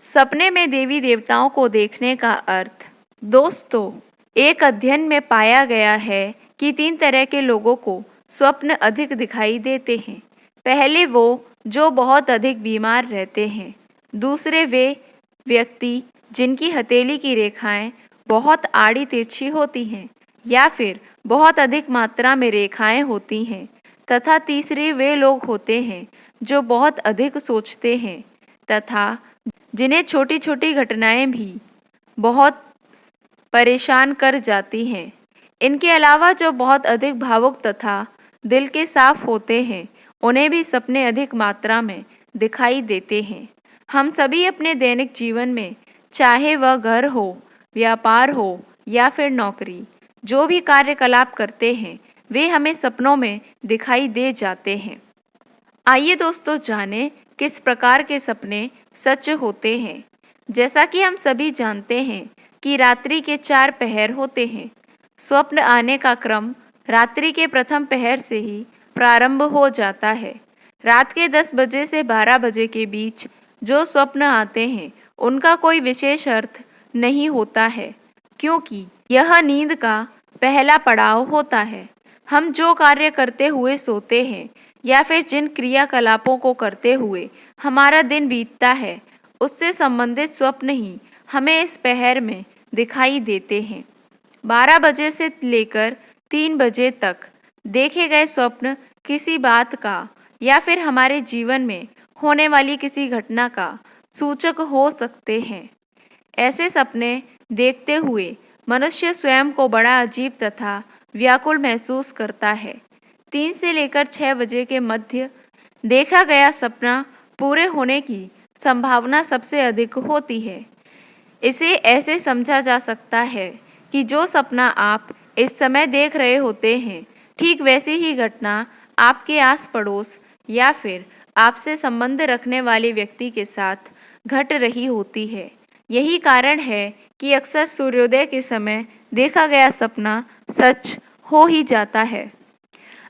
सपने में देवी देवताओं को देखने का अर्थ। दोस्तों, एक अध्ययन में पाया गया है कि 3 तरह के लोगों को स्वप्न अधिक दिखाई देते हैं। पहले वो जो बहुत अधिक बीमार रहते हैं। दूसरे वे व्यक्ति जिनकी हथेली की रेखाएं बहुत आड़ी तिरछी होती हैं या फिर बहुत अधिक मात्रा में रेखाएं होती हैं। तथा तीसरे वे लोग होते हैं जो बहुत अधिक सोचते हैं तथा जिन्हें छोटी छोटी घटनाएं भी बहुत परेशान कर जाती हैं। इनके अलावा जो बहुत अधिक भावुक तथा दिल के साफ होते हैं, उन्हें भी सपने अधिक मात्रा में दिखाई देते हैं। हम सभी अपने दैनिक जीवन में, चाहे वह घर हो, व्यापार हो या फिर नौकरी, जो भी कार्यकलाप करते हैं वे हमें सपनों में दिखाई दे जाते हैं। आइए दोस्तों जानें किस प्रकार के सपने सच होते हैं। जैसा कि हम सभी जानते हैं कि रात्रि के 4 पहर होते हैं। स्वप्न आने का क्रम रात्रि के प्रथम पहर से ही प्रारंभ हो जाता है। रात के 10 बजे से 12 बजे के बीच जो स्वप्न आते हैं उनका कोई विशेष अर्थ नहीं होता है, क्योंकि यह नींद का पहला पड़ाव होता है। हम जो कार्य करते हुए सोते हैं या फिर जिन क्रियाकलापों को करते हुए हमारा दिन बीतता है, उससे संबंधित स्वप्न ही हमें इस पहर में दिखाई देते हैं। 12 बजे से लेकर 3 बजे तक देखे गए स्वप्न किसी बात का या फिर हमारे जीवन में होने वाली किसी घटना का सूचक हो सकते हैं। ऐसे सपने देखते हुए मनुष्य स्वयं को बड़ा अजीब तथा व्याकुल महसूस करता है। 3 से लेकर 6 बजे के मध्य देखा गया सपना पूरे होने की संभावना सबसे अधिक होती है। इसे ऐसे समझा जा सकता है कि जो सपना आप इस समय देख रहे होते हैं, ठीक वैसी ही घटना आपके आस पड़ोस या फिर आपसे संबंध रखने वाले व्यक्ति के साथ घट रही होती है। यही कारण है कि अक्सर सूर्योदय के समय देखा गया सपना सच हो ही जाता है।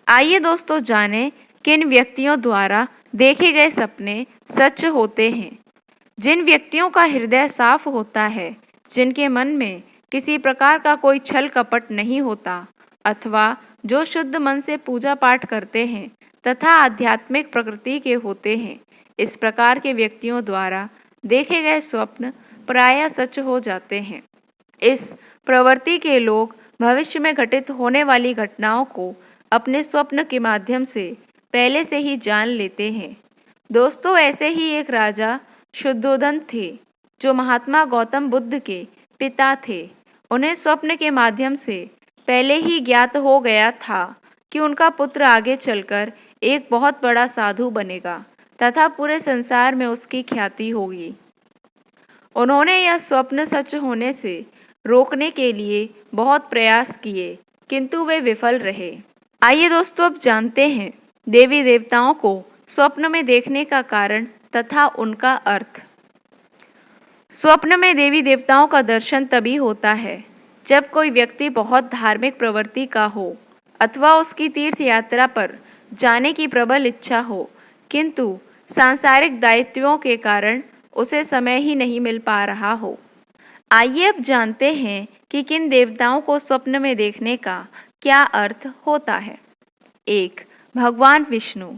आइए दोस्तों जानें किन व्यक्तियों द्वारा देखे गए सपने सच होते हैं। जिन व्यक्तियों का हृदय साफ होता है, जिनके मन में किसी प्रकार का कोई छल कपट नहीं होता अथवा जो शुद्ध मन से पूजा पाठ करते हैं तथा आध्यात्मिक प्रकृति के होते हैं, इस प्रकार के व्यक्तियों द्वारा देखे गए स्वप्न प्रायः सच हो जाते हैं। इस प्रवृत्ति के लोग भविष्य में घटित होने वाली घटनाओं को अपने स्वप्न के माध्यम से पहले से ही जान लेते हैं। दोस्तों, ऐसे ही एक राजा शुद्धोधन थे जो महात्मा गौतम बुद्ध के पिता थे। उन्हें स्वप्न के माध्यम से पहले ही ज्ञात हो गया था कि उनका पुत्र आगे चलकर एक बहुत बड़ा साधु बनेगा तथा पूरे संसार में उसकी ख्याति होगी। उन्होंने यह स्वप्न सच होने से रोकने के लिए बहुत प्रयास किए, किंतु वे विफल रहे। आइए दोस्तों अब जानते हैं देवी देवताओं को स्वप्न में देखने का कारण तथा उनका अर्थ। स्वप्न में देवी देवताओं का दर्शन तभी होता है जब कोई व्यक्ति बहुत धार्मिक प्रवृत्ति का हो अथवा उसकी तीर्थ यात्रा पर जाने की प्रबल इच्छा हो, किंतु सांसारिक दायित्वों के कारण उसे समय ही नहीं मिल पा रहा हो। आइए अब जानते हैं कि किन देवताओं को स्वप्न में देखने का क्या अर्थ होता है। 1. भगवान विष्णु।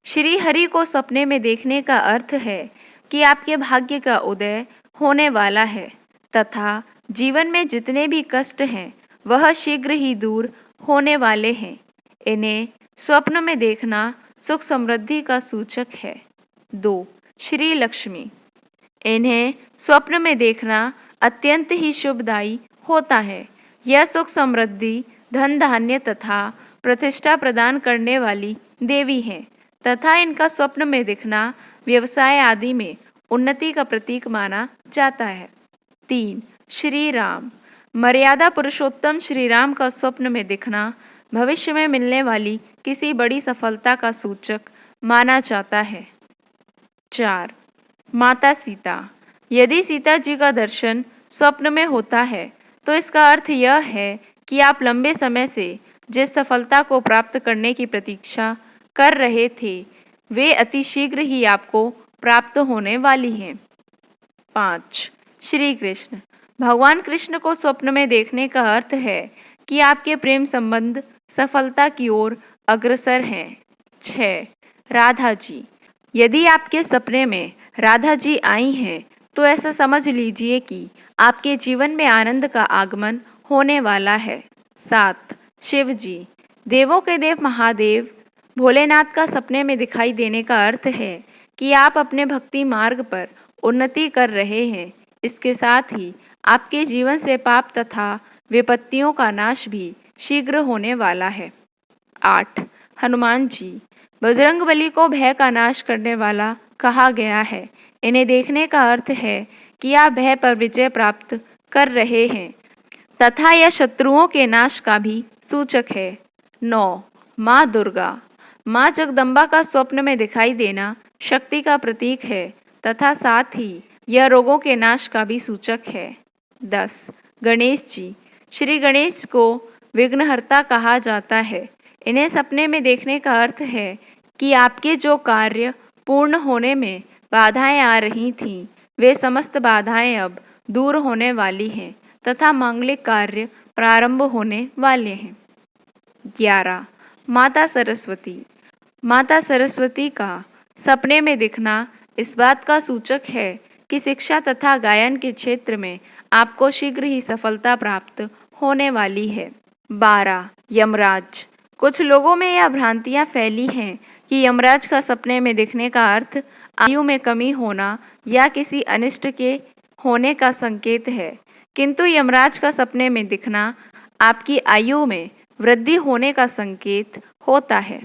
श्री हरि को सपने में देखने का अर्थ है कि आपके भाग्य का उदय होने वाला है तथा जीवन में जितने भी कष्ट हैं वह शीघ्र ही दूर होने वाले हैं। इन्हें स्वप्न में देखना सुख समृद्धि का सूचक है। 2. श्री लक्ष्मी। इन्हें स्वप्न में देखना अत्यंत ही शुभदायी होता है। यह सुख समृद्धि, धन धान्य तथा प्रतिष्ठा प्रदान करने वाली देवी हैं तथा इनका स्वप्न में दिखना व्यवसाय आदि में उन्नति का प्रतीक माना जाता है। 3. श्री राम। मर्यादा पुरुषोत्तम श्री राम का स्वप्न में दिखना भविष्य में मिलने वाली किसी बड़ी सफलता का सूचक माना जाता है। 4. माता सीता। यदि सीता जी का दर्शन स्वप्न में होता है तो इसका अर्थ यह है कि आप लंबे समय से जिस सफलता को प्राप्त करने की प्रतीक्षा कर रहे थे वे अति शीघ्र ही आपको प्राप्त होने वाली हैं। 5. श्री कृष्ण। भगवान कृष्ण को स्वप्न में देखने का अर्थ है कि आपके प्रेम संबंध सफलता की ओर अग्रसर हैं। 6. राधा जी। यदि आपके सपने में राधा जी आई हैं तो ऐसा समझ लीजिए कि आपके जीवन में आनंद का आगमन होने वाला है। 7. शिव जी। देवों के देव महादेव भोलेनाथ का सपने में दिखाई देने का अर्थ है कि आप अपने भक्ति मार्ग पर उन्नति कर रहे हैं। इसके साथ ही आपके जीवन से पाप तथा विपत्तियों का नाश भी शीघ्र होने वाला है। 8. हनुमान जी। बजरंगबली को भय का नाश करने वाला कहा गया है। इन्हें देखने का अर्थ है कि आप भय पर विजय प्राप्त कर रहे हैं तथा यह शत्रुओं के नाश का भी सूचक है। 9. माँ दुर्गा। माँ जगदम्बा का स्वप्न में दिखाई देना शक्ति का प्रतीक है तथा साथ ही यह रोगों के नाश का भी सूचक है। 10. गणेश जी। श्री गणेश को विघ्नहर्ता कहा जाता है। इन्हें सपने में देखने का अर्थ है कि आपके जो कार्य पूर्ण होने में बाधाएं आ रही थीं, वे समस्त बाधाएं अब दूर होने वाली हैं तथा मांगलिक कार्य प्रारंभ होने वाले हैं। 11. माता सरस्वती। माता सरस्वती का सपने में दिखना इस बात का सूचक है कि शिक्षा तथा गायन के क्षेत्र में आपको शीघ्र ही सफलता प्राप्त होने वाली है। 12. यमराज। कुछ लोगों में यह भ्रांतियां फैली हैं कि यमराज का सपने में दिखने का अर्थ आयु में कमी होना या किसी अनिष्ट के होने का संकेत है, किंतु यमराज का सपने में दिखना आपकी आयु में वृद्धि होने का संकेत होता है।